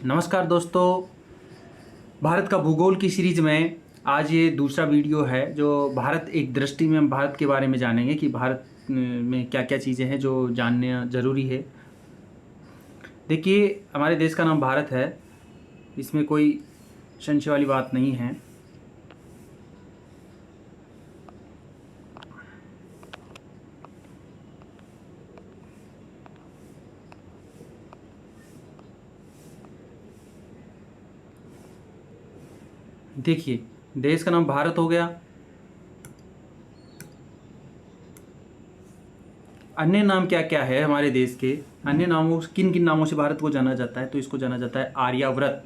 नमस्कार दोस्तों, भारत का भूगोल की सीरीज में आज ये दूसरा वीडियो है जो भारत एक दृष्टि में हम भारत के बारे में जानेंगे कि भारत में क्या क्या चीज़ें हैं जो जानना ज़रूरी है। देखिए, हमारे देश का नाम भारत है, इसमें कोई संशय वाली बात नहीं है। देखिए, देश का नाम भारत हो गया। अन्य नाम क्या क्या है हमारे देश के? अन्य नामों, किन किन नामों से भारत को जाना जाता है? तो इसको जाना जाता है आर्यावर्त,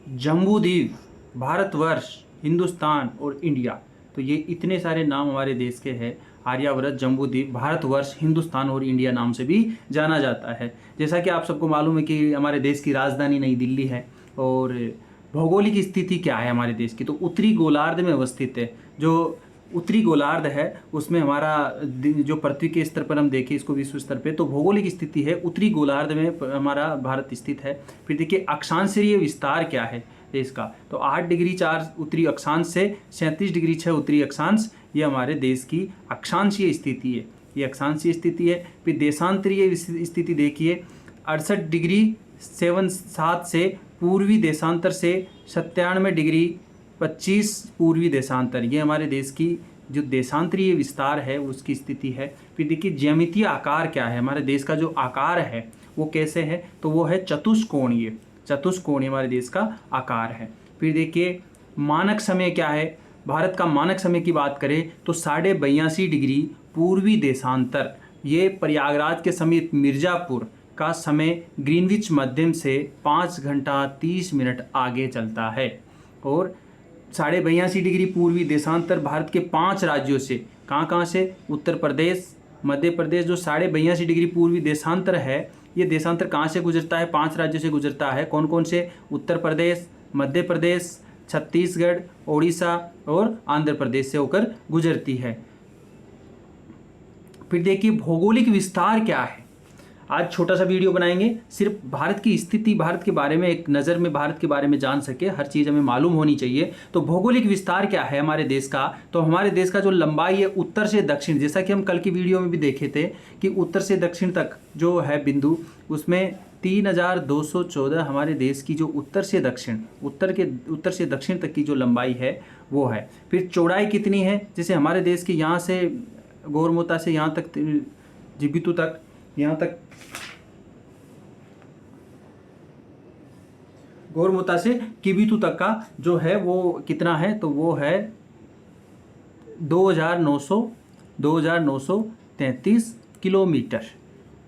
जम्बूद्वीप, भारतवर्ष, हिंदुस्तान और इंडिया। तो ये इतने सारे नाम हमारे देश के हैं। आर्यावर्त, जम्बूद्वीप, भारतवर्ष, हिंदुस्तान और इंडिया नाम से भी जाना जाता है। जैसा कि आप सबको मालूम है कि हमारे देश की राजधानी नई दिल्ली है। और भौगोलिक स्थिति क्या है हमारे देश की? तो उत्तरी गोलार्ध में अवस्थित है। जो उत्तरी गोलार्ध है उसमें हमारा जो पृथ्वी के स्तर पर हम देखें इसको विश्व स्तर पे, तो भौगोलिक स्थिति है उत्तरी गोलार्ध में हमारा भारत स्थित है। फिर देखिए, अक्षांशीय विस्तार क्या है देश का? तो 8 डिग्री 4 उत्तरी अक्षांश से 37 डिग्री 6 उत्तरी अक्षांश, ये हमारे देश की अक्षांशीय स्थिति है। ये अक्षांशीय स्थिति है। फिर देशांतरीय स्थिति देखिए, 68 डिग्री 7 से पूर्वी देशांतर से 97 डिग्री 25 पूर्वी देशांतर, ये हमारे देश की जो देशांतरीय विस्तार है उसकी स्थिति है। फिर देखिए, ज्यामितीय आकार क्या है? हमारे देश का जो आकार है वो कैसे है? तो वो है चतुष्कोणीय। चतुष्कोणीय हमारे देश का आकार है। फिर देखिए, मानक समय क्या है? भारत का मानक समय की बात करें तो 82.5 डिग्री पूर्वी देशांतर, ये प्रयागराज के समीप मिर्ज़ापुर का समय ग्रीनविच मध्यम से 5 घंटा 30 मिनट आगे चलता है। और 82.5 डिग्री पूर्वी देशांतर भारत के 5 राज्यों से, कहाँ से? उत्तर प्रदेश, मध्य प्रदेश। जो 82.5 डिग्री पूर्वी देशांतर है, ये देशांतर कहाँ से गुजरता है? 5 राज्यों से गुजरता है। कौन कौन से? उत्तर प्रदेश, मध्य प्रदेश, छत्तीसगढ़, ओडिशा और आंध्र प्रदेश से होकर गुजरती है। फिर देखिए, भौगोलिक विस्तार क्या है? आज छोटा सा वीडियो बनाएंगे, सिर्फ भारत की स्थिति, भारत के बारे में एक नज़र में भारत के बारे में जान सके, हर चीज़ हमें मालूम होनी चाहिए। तो भौगोलिक विस्तार क्या है हमारे देश का? तो हमारे देश का जो लंबाई है उत्तर से दक्षिण, जैसा कि हम कल की वीडियो में भी देखे थे कि उत्तर से दक्षिण तक जो है बिंदु, उसमें 3214 हमारे देश की जो उत्तर से दक्षिण तक की जो लंबाई है वो है। फिर चौड़ाई कितनी है? जैसे हमारे देश की यहाँ से गौरमोता से यहाँ तक, जिबितू तक, यहाँ तक गौरमोता से किबितू तक का जो है वो कितना है? तो वो है 2933 किलोमीटर।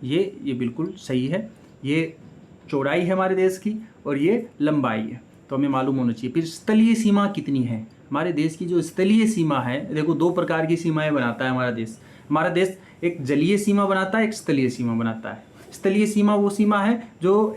ये बिल्कुल सही है। ये चौड़ाई है हमारे देश की और ये लंबाई है, तो हमें मालूम होना चाहिए। फिर स्थलीय सीमा कितनी है? हमारे देश की जो स्थलीय सीमा है, देखो 2 प्रकार की सीमाएं बनाता है हमारा देश। हमारा देश एक जलीय सीमा बनाता है, एक स्थलीय सीमा बनाता है। स्थलीय सीमा वो सीमा है जो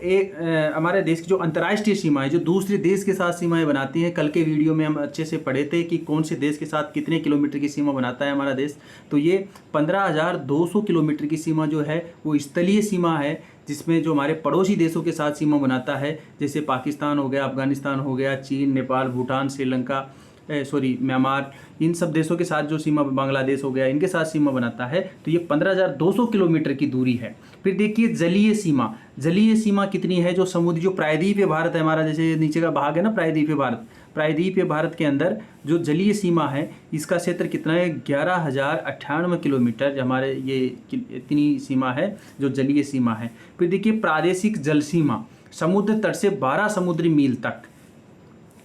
हमारे देश की जो अंतर्राष्ट्रीय सीमा है, जो दूसरे देश के साथ सीमाएं बनाती हैं। कल के वीडियो में हम अच्छे से पढ़े थे कि कौन से देश के साथ कितने किलोमीटर की सीमा बनाता है हमारा देश। तो ये 15,200 किलोमीटर की सीमा जो है वो स्थलीय सीमा है, जिसमें जो हमारे पड़ोसी देशों के साथ सीमा बनाता है, जैसे पाकिस्तान हो गया, अफगानिस्तान हो गया, चीन, नेपाल, भूटान, श्रीलंका, म्यांमार, इन सब देशों के साथ जो सीमा, बांग्लादेश हो गया, इनके साथ सीमा बनाता है। तो ये 15,200 किलोमीटर की दूरी है। फिर देखिए, जलीय सीमा। जलीय सीमा कितनी है? जो समुद्री, जो प्रायद्वीपीय भारत है हमारा, जैसे नीचे का भाग है ना प्रायद्वीपीय भारत, प्रायद्वीपीय भारत के अंदर जो जलीय सीमा है इसका क्षेत्र कितना है? 11,098 किलोमीटर हमारे ये इतनी सीमा है जो जलीय सीमा है। फिर देखिए, प्रादेशिक जल सीमा, समुद्र तट से 12 समुद्री मील तक,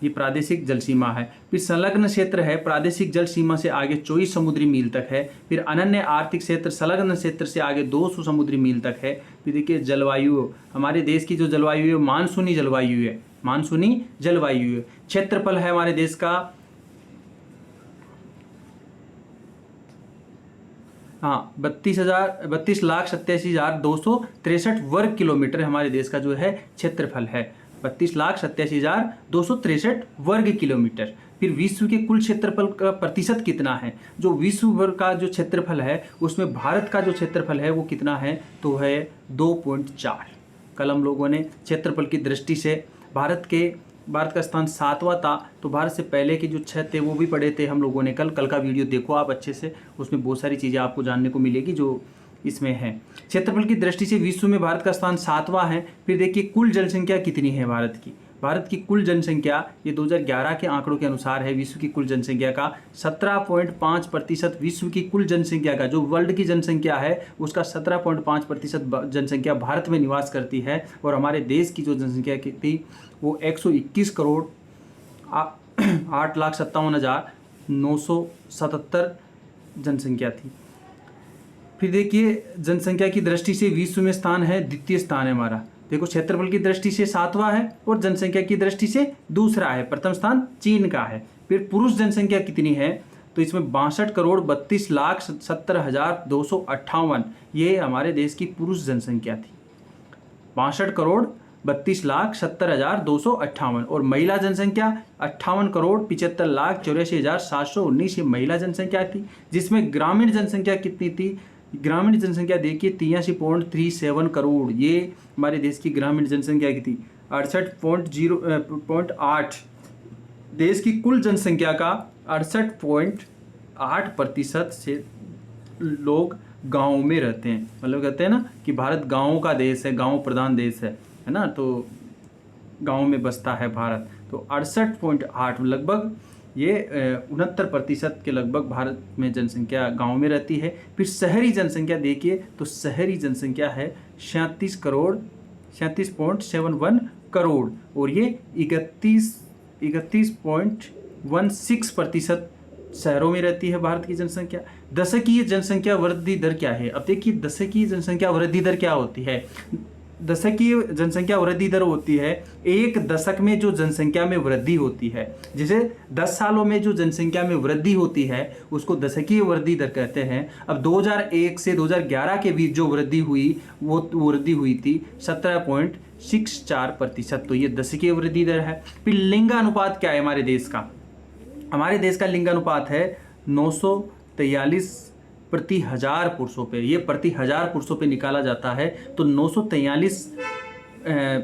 ये प्रादेशिक जल सीमा है। फिर संलग्न क्षेत्र है, प्रादेशिक जल सीमा से आगे 24 समुद्री मील तक है। फिर अनन्य आर्थिक क्षेत्र, संलग्न क्षेत्र से आगे 200 समुद्री मील तक है। फिर देखिए, जलवायु, हमारे देश की जो जलवायु है मानसूनी जलवायु है, मानसूनी जलवायु है। क्षेत्रफल है हमारे देश का 32,87,263 वर्ग किलोमीटर हमारे देश का जो है क्षेत्रफल है। 32,87,263 वर्ग किलोमीटर। फिर विश्व के कुल क्षेत्रफल का प्रतिशत कितना है? जो विश्व भर का जो क्षेत्रफल है उसमें भारत का जो क्षेत्रफल है वो कितना है? तो है 2.4। कल हम लोगों ने क्षेत्रफल की दृष्टि से भारत का स्थान 7वां था। तो भारत से पहले के जो 6 थे वो भी पढ़े थे हम लोगों ने। कल का वीडियो देखो आप अच्छे से, उसमें बहुत सारी चीज़ें आपको जानने को मिलेगी जो इसमें है। क्षेत्रफल की दृष्टि से विश्व में भारत का स्थान 7वां है। फिर देखिए कुल जनसंख्या कितनी है भारत की कुल जनसंख्या, ये 2011 के आंकड़ों के अनुसार है। विश्व की कुल जनसंख्या का 17.5% विश्व की कुल जनसंख्या का, जो वर्ल्ड की जनसंख्या है उसका 17.5% जनसंख्या भारत में निवास करती है। और हमारे देश की जो जनसंख्या थी वो 121 करोड़ 8,57,977 जनसंख्या थी। फिर देखिए जनसंख्या की दृष्टि से विश्व में स्थान है, द्वितीय स्थान है हमारा। देखो क्षेत्रफल की दृष्टि से 7वां है और जनसंख्या की दृष्टि से दूसरा है। प्रथम स्थान चीन का है। फिर पुरुष जनसंख्या कितनी है, तो इसमें 62,32,70,258 ये हमारे देश की पुरुष जनसंख्या थी। 62,32,70,258। और महिला जनसंख्या 58,75,84,719 ये महिला जनसंख्या थी। जिसमें ग्रामीण जनसंख्या कितनी थी, ग्रामीण जनसंख्या देखिए 83.37 करोड़, ये हमारे देश की ग्रामीण जनसंख्या की थी। 68.8 देश की कुल जनसंख्या का 68.8% से लोग गाँव में रहते हैं। मतलब कहते हैं ना कि भारत गाँवों का देश है, गाँव प्रधान देश है ना, तो गाँव में बसता है भारत। तो 68.8 लगभग ये 69% के लगभग भारत में जनसंख्या गांव में रहती है। फिर शहरी जनसंख्या देखिए तो शहरी जनसंख्या है 37.71 करोड़ और ये 31.16% शहरों में रहती है भारत की जनसंख्या। दशकीय जनसंख्या वृद्धि दर क्या है, अब देखिए दशकीय जनसंख्या वृद्धि दर क्या होती है। दशकीय जनसंख्या वृद्धि दर होती है एक दशक में जो जनसंख्या में वृद्धि होती है। जैसे 10 सालों में जो जनसंख्या में वृद्धि होती है उसको दशकीय वृद्धि दर कहते हैं। अब 2001 से 2011 के बीच जो वृद्धि हुई वो वृद्धि हुई थी 17.64%, तो ये दशकीय वृद्धि दर है। फिर लिंगानुपात क्या है हमारे देश का, हमारे देश का लिंगानुपात है 943 प्रति 1000 पुरुषों पे, ये प्रति 1000 पुरुषों पे निकाला जाता है। तो 943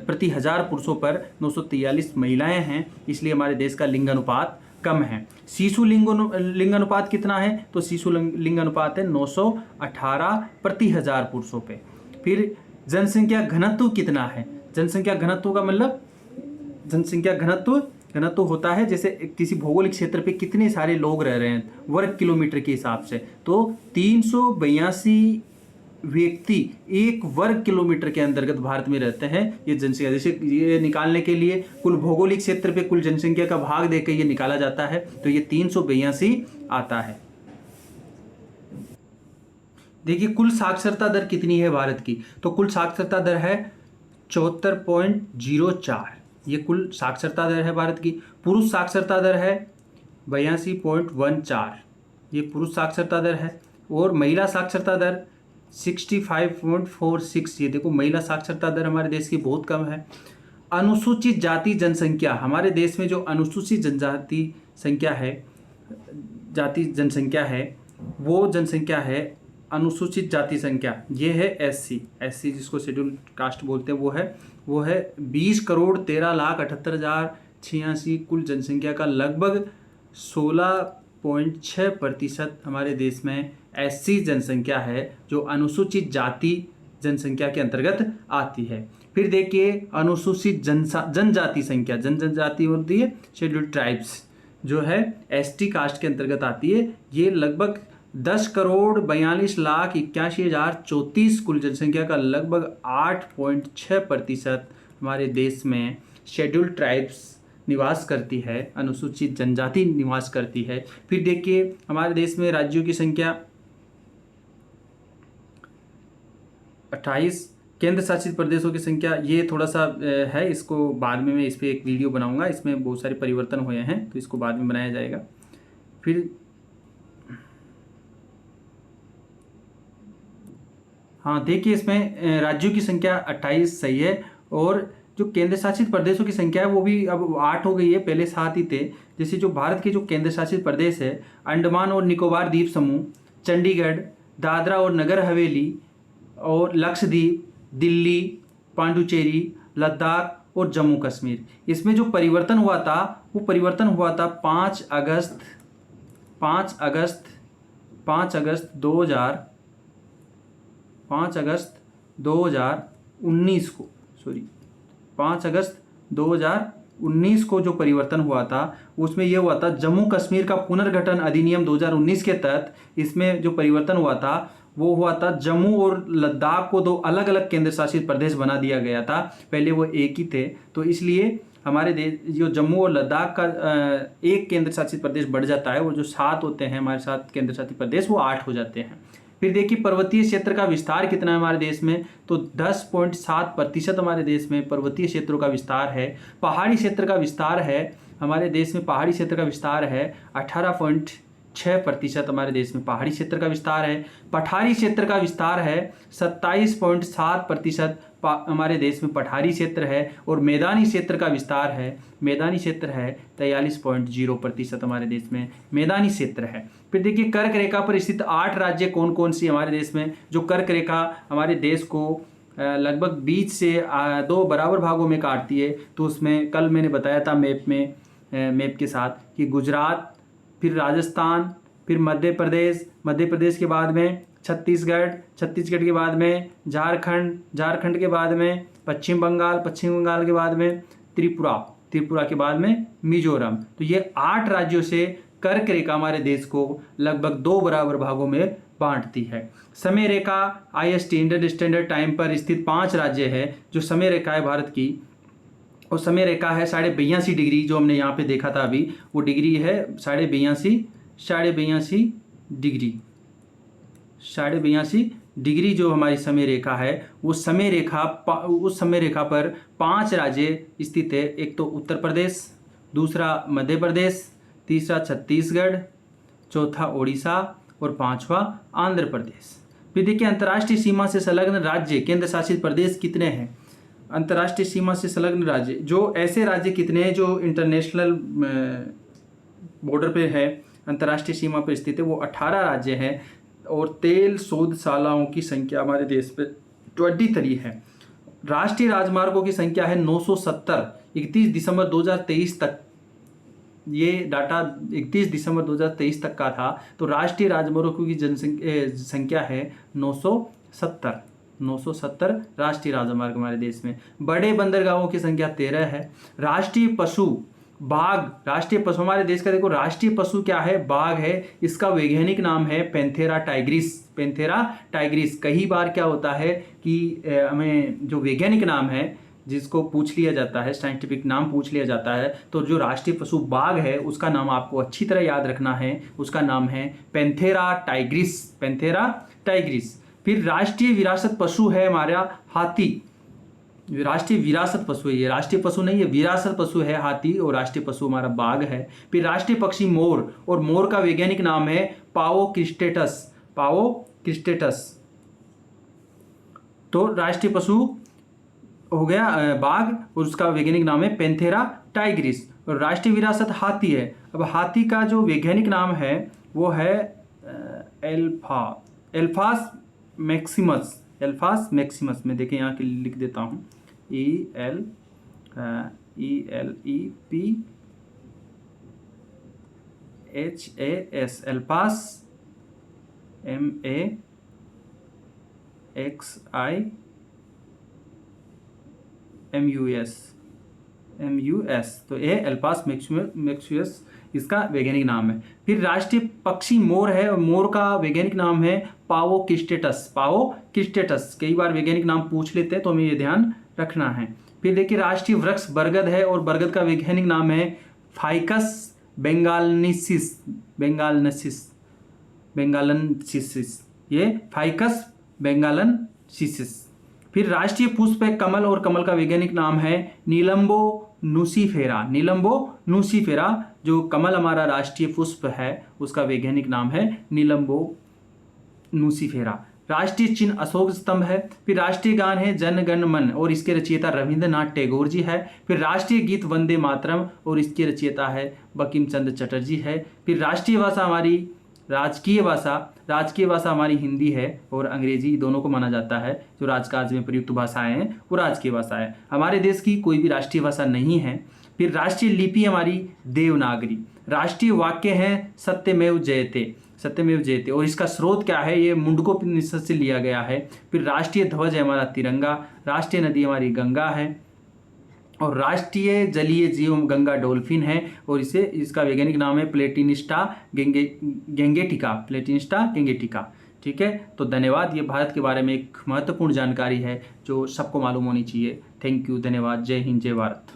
प्रति 1000 पुरुषों पर 943 महिलाएं हैं, इसलिए हमारे देश का लिंगानुपात कम है। शिशु लिंगानुपात कितना है, तो शिशु लिंगानुपात है 918 प्रति 1000 पुरुषों पे। फिर जनसंख्या घनत्व कितना है, जनसंख्या घनत्व का मतलब जनसंख्या घनत्व होता है जैसे किसी भौगोलिक क्षेत्र पे कितने सारे लोग रह रहे हैं वर्ग किलोमीटर के हिसाब से। तो 382 व्यक्ति एक वर्ग किलोमीटर के अंतर्गत भारत में रहते हैं। ये जनसंख्या, जैसे ये निकालने के लिए कुल भौगोलिक क्षेत्र पे कुल जनसंख्या का भाग देकर ये निकाला जाता है, तो ये 382 आता है। देखिए कुल साक्षरता दर कितनी है भारत की, तो कुल साक्षरता दर है 74.04, ये कुल साक्षरता दर है भारत की। पुरुष साक्षरता दर है 82.14, ये पुरुष साक्षरता दर है। और महिला साक्षरता दर 65.46, ये देखो महिला साक्षरता दर हमारे देश की बहुत कम है। अनुसूचित जाति जनसंख्या, हमारे देश में जो अनुसूचित जनजाति संख्या है, जाति जनसंख्या है, वो जनसंख्या है अनुसूचित जाति संख्या, ये है एससी जिसको शेड्यूल कास्ट बोलते हैं, वो है 20,13,78,086 कुल जनसंख्या का लगभग 16.6% हमारे देश में एससी जनसंख्या है जो अनुसूचित जाति जनसंख्या के अंतर्गत आती है। फिर देखिए अनुसूचित जनजाति संख्या, जनजाति होती है शेड्यूल ट्राइब्स, जो है एसटी कास्ट के अंतर्गत आती है। ये लगभग 10,42,81,034 कुल जनसंख्या का लगभग 8.6% हमारे देश में शेड्यूल ट्राइब्स निवास करती है, अनुसूचित जनजाति निवास करती है। फिर देखिए हमारे देश में राज्यों की संख्या 28, केंद्र शासित प्रदेशों की संख्या ये थोड़ा सा है, इसको बाद में मैं इस पर एक वीडियो बनाऊंगा, इसमें बहुत सारे परिवर्तन हुए हैं तो इसको बाद में बनाया जाएगा। फिर हाँ देखिए इसमें राज्यों की संख्या 28 सही है, और जो केंद्र शासित प्रदेशों की संख्या है वो भी अब 8 हो गई है, पहले 7 ही थे। जैसे जो भारत के जो केंद्र शासित प्रदेश है, अंडमान और निकोबार द्वीप समूह, चंडीगढ़, दादरा और नगर हवेली और लक्षद्वीप, दिल्ली, पांडुचेरी, लद्दाख और जम्मू कश्मीर। इसमें जो परिवर्तन हुआ था वो परिवर्तन हुआ था 5 अगस्त 2019 को, 5 अगस्त 2019 को जो परिवर्तन हुआ था उसमें यह हुआ था, जम्मू कश्मीर का पुनर्गठन अधिनियम 2019 के तहत इसमें जो परिवर्तन हुआ था वो हुआ था, जम्मू और लद्दाख को 2 अलग अलग केंद्र शासित प्रदेश बना दिया गया था। पहले वो एक ही थे, तो इसलिए हमारे देश जो जम्मू और लद्दाख का एक केंद्र शासित प्रदेश बढ़ जाता है, वो जो 7 होते हैं हमारे 7 केंद्र शासित प्रदेश, वो 8 हो जाते हैं। फिर देखिए पर्वतीय क्षेत्र का विस्तार कितना है हमारे देश में, तो 10.7% हमारे देश में पर्वतीय क्षेत्रों का विस्तार है। पहाड़ी क्षेत्र का विस्तार है हमारे देश में, पहाड़ी क्षेत्र का विस्तार है 18.6% हमारे देश में पहाड़ी क्षेत्र का विस्तार है। पठारी क्षेत्र का विस्तार है 27.7% हमारे देश में पठारी क्षेत्र है। और मैदानी क्षेत्र का विस्तार है, मैदानी क्षेत्र है 43.0% हमारे देश में मैदानी क्षेत्र है। फिर देखिए कर्क रेखा पर स्थित 8 राज्य कौन कौन सी हमारे देश में, जो कर्क रेखा हमारे देश को लगभग बीच से 2 बराबर भागों में काटती है। तो उसमें कल मैंने बताया था मैप के साथ कि गुजरात, फिर राजस्थान, फिर मध्य प्रदेश के बाद में छत्तीसगढ़ के बाद में झारखंड के बाद में पश्चिम बंगाल के बाद में त्रिपुरा के बाद में मिजोरम। तो ये 8 राज्यों से कर्क रेखा हमारे देश को लगभग 2 बराबर भागों में बांटती है। समय रेखा IST इंडियन स्टैंडर्ड टाइम पर स्थित 5 राज्य है जो समय रेखा है भारत की, और समय रेखा है 82.5 डिग्री, जो हमने यहाँ पे देखा था अभी, वो डिग्री है 82.5 डिग्री जो हमारी समय रेखा है, वो उस समय रेखा पर 5 राज्य स्थित है। एक तो उत्तर प्रदेश, दूसरा मध्य प्रदेश, तीसरा छत्तीसगढ़, चौथा ओडिशा और 5वां आंध्र प्रदेश। फिर देखिए अंतर्राष्ट्रीय सीमा से संलग्न राज्य केंद्र शासित प्रदेश कितने हैं। अंतर्राष्ट्रीय सीमा से संलग्न राज्य, जो ऐसे राज्य कितने हैं जो इंटरनेशनल बॉर्डर पे है, अंतर्राष्ट्रीय सीमा पर स्थित है, वो 18 राज्य हैं। और तेल शोधशालाओं की संख्या हमारे देश पे 23 है। राष्ट्रीय राजमार्गों की संख्या है 970। 31 दिसंबर 2023 तक ये डाटा 31 दिसंबर 2023 तक का था। तो राष्ट्रीय राजमार्गों की संख्या है 970 राष्ट्रीय राजमार्ग हमारे देश में। बड़े बंदरगाहों की संख्या 13 है। राष्ट्रीय पशु हमारे देश का, देखो राष्ट्रीय पशु क्या है, बाघ है। इसका वैज्ञानिक नाम है पैंथेरा टाइग्रिस। कई बार क्या होता है कि हमें जो वैज्ञानिक नाम है जिसको पूछ लिया जाता है, साइंटिफिक नाम पूछ लिया जाता है, तो जो राष्ट्रीय पशु बाघ है उसका नाम आपको अच्छी तरह याद रखना है, उसका नाम है पैंथेरा टाइग्रिस। फिर राष्ट्रीय विरासत पशु है हमारा हाथी। राष्ट्रीय विरासत पशु है, ये राष्ट्रीय पशु नहीं है, विरासत पशु है हाथी, और राष्ट्रीय पशु हमारा बाघ है। फिर राष्ट्रीय पक्षी मोर, और मोर का वैज्ञानिक नाम है पाओ क्रिस्टेटस। तो राष्ट्रीय पशु हो गया बाघ, और उसका वैज्ञानिक नाम है पैंथेरा टाइग्रिस। और राष्ट्रीय विरासत हाथी है। अब हाथी का जो वैज्ञानिक नाम है वो है एल्फास मैक्सिमस। मैं देखें यहाँ के लिख देता हूँ, ELEPHAS, एल्फास, MAXIMUS। तो ये एल्फास मैक्सिमस इसका वैज्ञानिक नाम है। फिर राष्ट्रीय पक्षी मोर है, और मोर का वैज्ञानिक नाम है पाओ क्रिस्टेटस। कई बार वैज्ञानिक नाम पूछ लेते हैं तो हमें ये ध्यान रखना है। फिर देखिए राष्ट्रीय वृक्ष बरगद है, और बरगद का वैज्ञानिक नाम है फाइकस बेंगालेंसिस। ये फाइकस बेंगालेंसिस। फिर राष्ट्रीय पुष्प है कमल, और कमल का वैज्ञानिक नाम है नीलम्बो नूसीफेरा। जो कमल हमारा राष्ट्रीय पुष्प है उसका वैज्ञानिक नाम है नीलम्बो नूसीफेरा। राष्ट्रीय चिन्ह अशोक स्तंभ है। फिर राष्ट्रीय गान है जन गण मन, और इसके रचयिता रविंद्रनाथ टैगोर जी है। फिर राष्ट्रीय गीत वंदे मातरम, और इसके रचयिता है बंकिम चंद्र चटर्जी है। फिर राष्ट्रीय भाषा हमारी राजकीय भाषा राजकीय भाषा हमारी हिंदी है और अंग्रेजी दोनों को माना जाता है। जो राजकाज में प्रयुक्त भाषाएं हैं वो राजकीय भाषा है। हमारे देश की कोई भी राष्ट्रीय भाषा नहीं है। फिर राष्ट्रीय लिपि हमारी देवनागरी। राष्ट्रीय वाक्य है सत्यमेव जयते, सत्यमेव जयते, और इसका स्रोत क्या है, ये मुंडकोपनिषद से लिया गया है। फिर राष्ट्रीय ध्वज है हमारा तिरंगा। राष्ट्रीय नदी हमारी गंगा है और राष्ट्रीय जलीय जीव गंगा डॉल्फिन है, और इसे इसका वैज्ञानिक नाम है प्लेटिनिस्टा गेंगेटिका, प्लेटिनिस्टा गेंगेटिका। ठीक है, तो धन्यवाद। ये भारत के बारे में एक महत्वपूर्ण जानकारी है जो सबको मालूम होनी चाहिए। थैंक यू, धन्यवाद। जय हिंद, जय भारत।